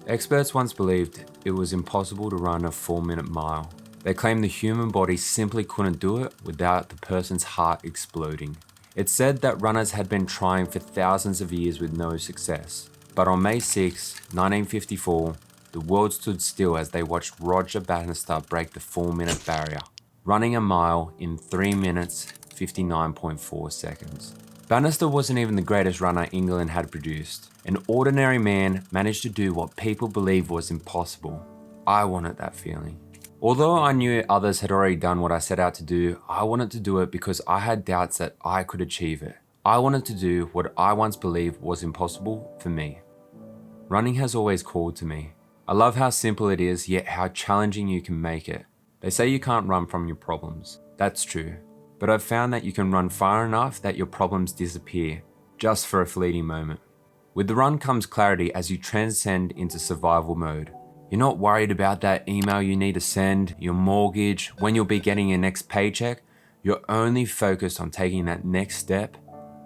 Experts once believed it was impossible to run a 4-minute mile. They claimed the human body simply couldn't do it without the person's heart exploding. It's said that runners had been trying for thousands of years with no success. But on May 6, 1954, the world stood still as they watched Roger Bannister break the 4-minute barrier, running a mile in 3 minutes, 59.4 seconds. Bannister wasn't even the greatest runner England had produced. An ordinary man managed to do what people believed was impossible. I wanted that feeling. Although I knew others had already done what I set out to do, I wanted to do it because I had doubts that I could achieve it. I wanted to do what I once believed was impossible for me. Running has always called to me. I love how simple it is, yet how challenging you can make it. They say you can't run from your problems. That's true. But I've found that you can run far enough that your problems disappear, just for a fleeting moment. With the run comes clarity as you transcend into survival mode. You're not worried about that email you need to send, your mortgage, when you'll be getting your next paycheck. You're only focused on taking that next step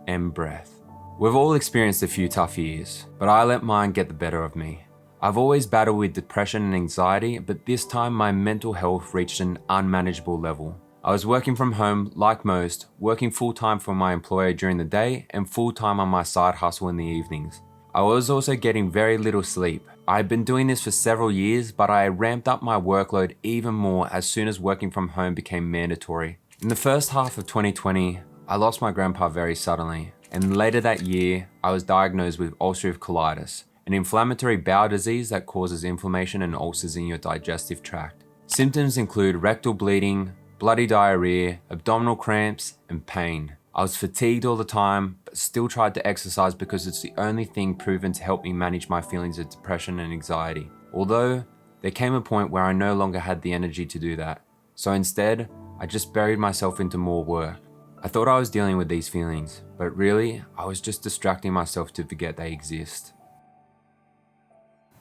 and breath. We've all experienced a few tough years, but I let mine get the better of me. I've always battled with depression and anxiety, but this time my mental health reached an unmanageable level. I was working from home like most, working full-time for my employer during the day and full-time on my side hustle in the evenings. I was also getting very little sleep. I had been doing this for several years, but I ramped up my workload even more as soon as working from home became mandatory. In the first half of 2020, I lost my grandpa very suddenly, and later that year, I was diagnosed with ulcerative colitis, an inflammatory bowel disease that causes inflammation and ulcers in your digestive tract. Symptoms include rectal bleeding, bloody diarrhea, abdominal cramps, and pain. I was fatigued all the time, but still tried to exercise because it's the only thing proven to help me manage my feelings of depression and anxiety. Although, there came a point where I no longer had the energy to do that. So instead, I just buried myself into more work. I thought I was dealing with these feelings, but really, I was just distracting myself to forget they exist.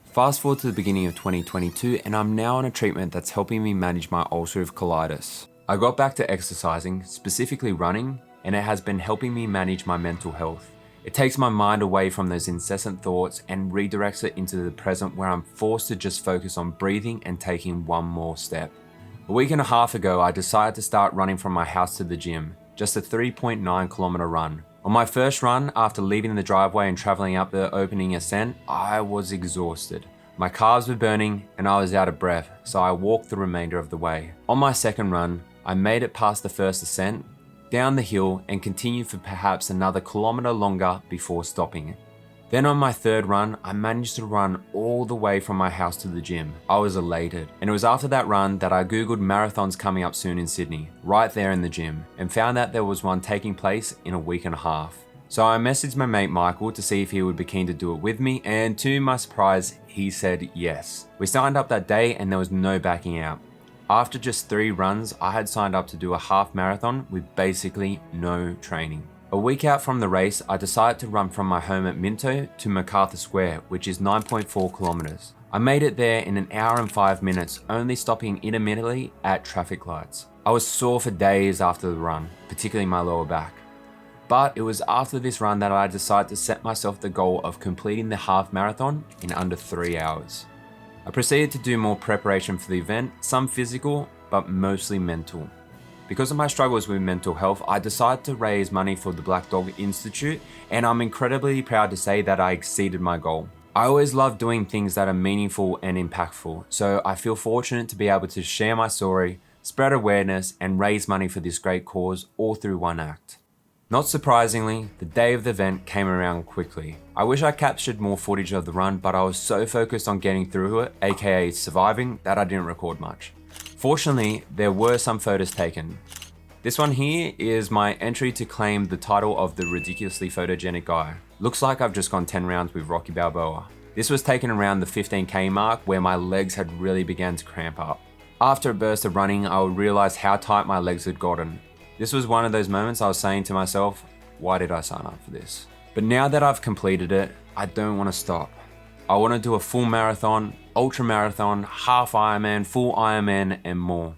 Fast forward to the beginning of 2022, and I'm now on a treatment that's helping me manage my ulcerative colitis. I got back to exercising, specifically running, and it has been helping me manage my mental health. It takes my mind away from those incessant thoughts and redirects it into the present where I'm forced to just focus on breathing and taking one more step. A week and a half ago, I decided to start running from my house to the gym, just a 3.9 kilometer run. On my first run, after leaving the driveway and traveling up the opening ascent, I was exhausted. My calves were burning and I was out of breath, so I walked the remainder of the way. On my second run, I made it past the first ascent, down the hill, and continued for perhaps another kilometer longer before stopping. Then on my third run, I managed to run all the way from my house to the gym. I was elated, and it was after that run that I googled marathons coming up soon in Sydney, right there in the gym, and found that there was one taking place in a week and a half. So I messaged my mate Michael to see if he would be keen to do it with me, and to my surprise, he said yes. We signed up that day and there was no backing out. After just 3 runs, I had signed up to do a half marathon with basically no training. A week out from the race, I decided to run from my home at Minto to MacArthur Square, which is 9.4 kilometers. I made it there in an hour and 5 minutes, only stopping intermittently at traffic lights. I was sore for days after the run, particularly my lower back. But it was after this run that I decided to set myself the goal of completing the half marathon in under 3 hours. I proceeded to do more preparation for the event, some physical, but mostly mental. Because of my struggles with mental health, I decided to raise money for the Black Dog Institute, and I'm incredibly proud to say that I exceeded my goal. I always love doing things that are meaningful and impactful, so I feel fortunate to be able to share my story, spread awareness, and raise money for this great cause all through one act. Not surprisingly, the day of the event came around quickly. I wish I captured more footage of the run, but I was so focused on getting through it, aka surviving, that I didn't record much. Fortunately, there were some photos taken. This one here is my entry to claim the title of the ridiculously photogenic guy. Looks like I've just gone 10 rounds with Rocky Balboa. This was taken around the 15k mark where my legs had really begun to cramp up. After a burst of running, I would realize how tight my legs had gotten. This was one of those moments I was saying to myself, why did I sign up for this? But now that I've completed it, I don't want to stop. I want to do a full marathon, ultra marathon, half Ironman, full Ironman, and more.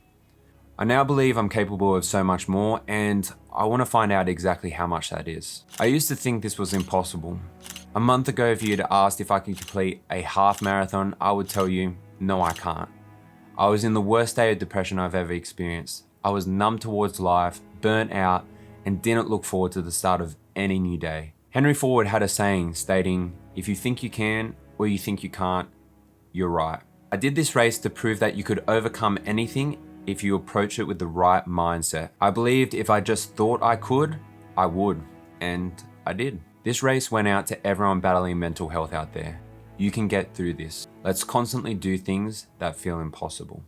I now believe I'm capable of so much more, and I want to find out exactly how much that is. I used to think this was impossible. A month ago, if you'd asked if I could complete a half marathon, I would tell you, no, I can't. I was in the worst state of depression I've ever experienced. I was numb towards life, burnt out, and didn't look forward to the start of any new day. Henry Ford had a saying stating, if you think you can or you think you can't, you're right. I did this race to prove that you could overcome anything if you approach it with the right mindset. I believed if I just thought I could, I would, and I did. This race went out to everyone battling mental health out there. You can get through this. Let's constantly do things that feel impossible.